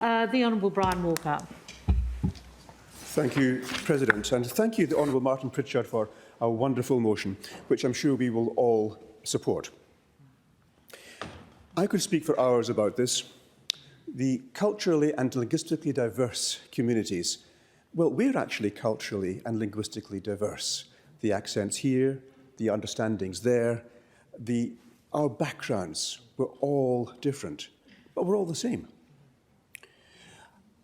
The Honourable Brian Walker. Thank you, President, and thank you, the Honourable Martin Pritchard, for a wonderful motion, which I'm sure we will all support. I could speak for hours about this. The culturally and linguistically diverse communities, well, we're actually culturally and linguistically diverse. The accents here, the understandings there, our backgrounds, we're all different, but we're all the same.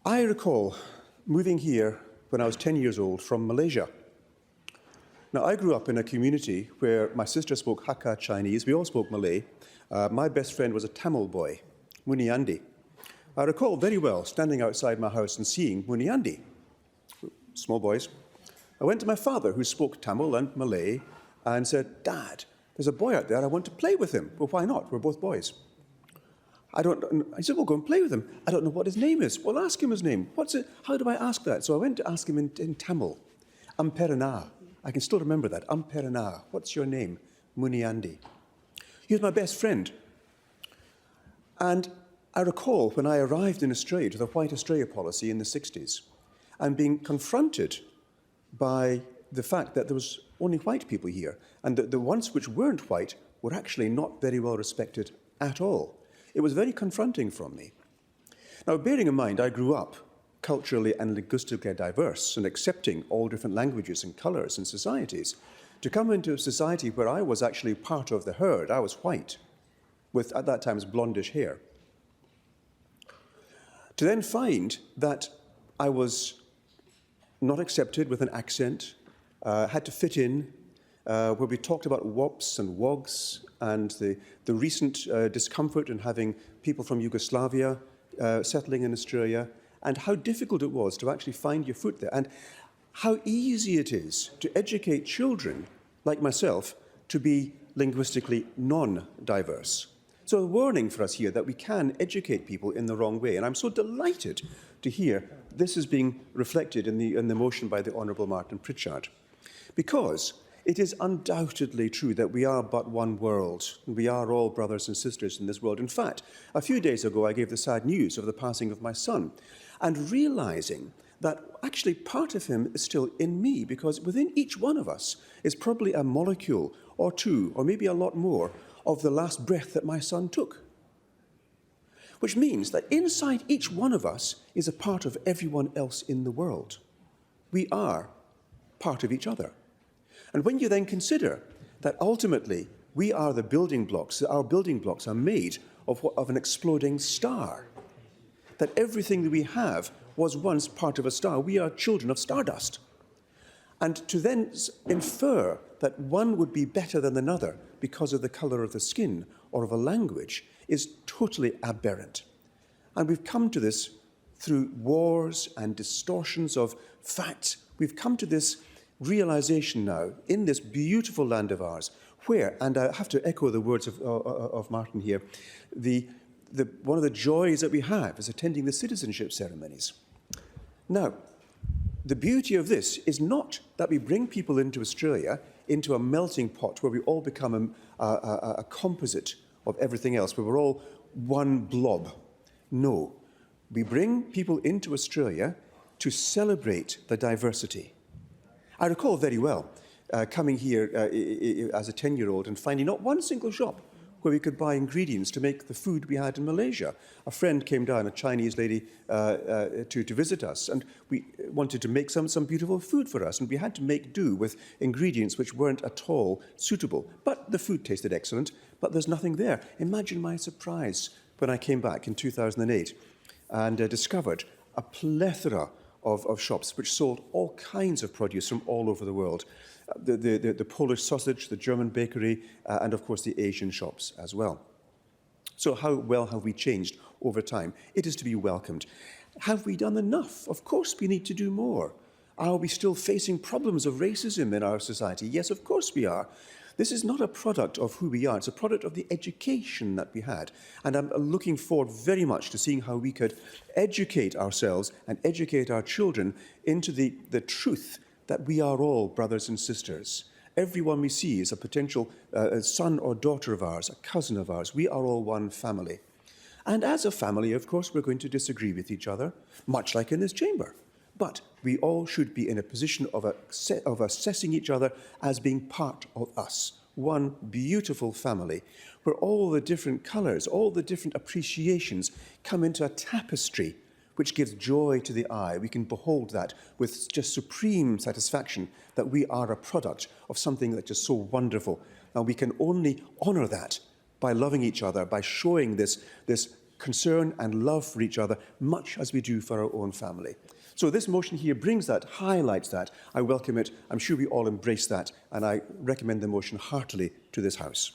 I recall moving here when I was 10 years old from Malaysia. Now, I grew up in a community where my sister spoke Hakka Chinese, we all spoke Malay. My best friend was a Tamil boy, Muniandi. I recall very well standing outside my house and seeing Muniandi, small boys. I went to my father, who spoke Tamil and Malay, and said, "Dad, there's a boy out there, I want to play with him." "Well, why not? We're both boys." I said, "Well, go and play with him." "I don't know what his name is." "Well, ask him his name." "What's it? How do I ask that?" So I went to ask him in Tamil. "Amperana." I can still remember that. "Amperana. What's your name?" "Muniandi." He was my best friend. And I recall when I arrived in Australia to the White Australia policy in the 60s and being confronted by the fact that there was only white people here and that the ones which weren't white were actually not very well respected at all. It was very confronting for me. Now, bearing in mind, I grew up culturally and linguistically diverse and accepting all different languages and colours and societies, to come into a society where I was actually part of the herd. I was white, with, at that time, blondish hair. To then find that I was not accepted with an accent, had to fit in, where we talked about wops and wogs and the recent discomfort in having people from Yugoslavia settling in Australia, and how difficult it was to actually find your foot there, and how easy it is to educate children like myself to be linguistically non-diverse. So a warning for us here that we can educate people in the wrong way, and I'm so delighted to hear this is being reflected in the motion by the Honourable Martin Pritchard, because it is undoubtedly true that we are but one world, and we are all brothers and sisters in this world. In fact, a few days ago I gave the sad news of the passing of my son, and realising that actually part of him is still in me, because within each one of us is probably a molecule or two, or maybe a lot more, of the last breath that my son took. Which means that inside each one of us is a part of everyone else in the world. We are part of each other. And when you then consider that ultimately we are the building blocks, that our building blocks are made of an exploding star, that everything that we have was once part of a star. We are children of stardust. And to then infer that one would be better than another because of the colour of the skin or of a language is totally aberrant. And we've come to this through wars and distortions of facts. We've come to this realisation now in this beautiful land of ours where, and I have to echo the words of Martin here, one of the joys that we have is attending the citizenship ceremonies. Now, the beauty of this is not that we bring people into Australia into a melting pot where we all become a composite of everything else, where we're all one blob. No, we bring people into Australia to celebrate the diversity. I recall very well coming here as a 10-year-old and finding not one single shop where we could buy ingredients to make the food we had in Malaysia. A friend came down, a Chinese lady, to visit us, and we wanted to make some beautiful food for us, and we had to make do with ingredients which weren't at all suitable. But the food tasted excellent, but there's nothing there. Imagine my surprise when I came back in 2008 and discovered a plethora of shops which sold all kinds of produce from all over the world. The Polish sausage, the German bakery, and of course the Asian shops as well. So how well have we changed over time? It is to be welcomed. Have we done enough? Of course we need to do more. Are we still facing problems of racism in our society? Yes, of course we are. This is not a product of who we are, it's a product of the education that we had. And I'm looking forward very much to seeing how we could educate ourselves and educate our children into the truth that we are all brothers and sisters. Everyone we see is a potential son or daughter of ours, a cousin of ours. We are all one family. And as a family, of course, we're going to disagree with each other, much like in this chamber. But we all should be in a position of assessing each other as being part of us, one beautiful family, where all the different colours, all the different appreciations come into a tapestry which gives joy to the eye. We can behold that with just supreme satisfaction that we are a product of something that's just so wonderful. And we can only honour that by loving each other, by showing this concern and love for each other, much as we do for our own family. So this motion here brings that, highlights that. I welcome it. I'm sure we all embrace that, and I recommend the motion heartily to this House.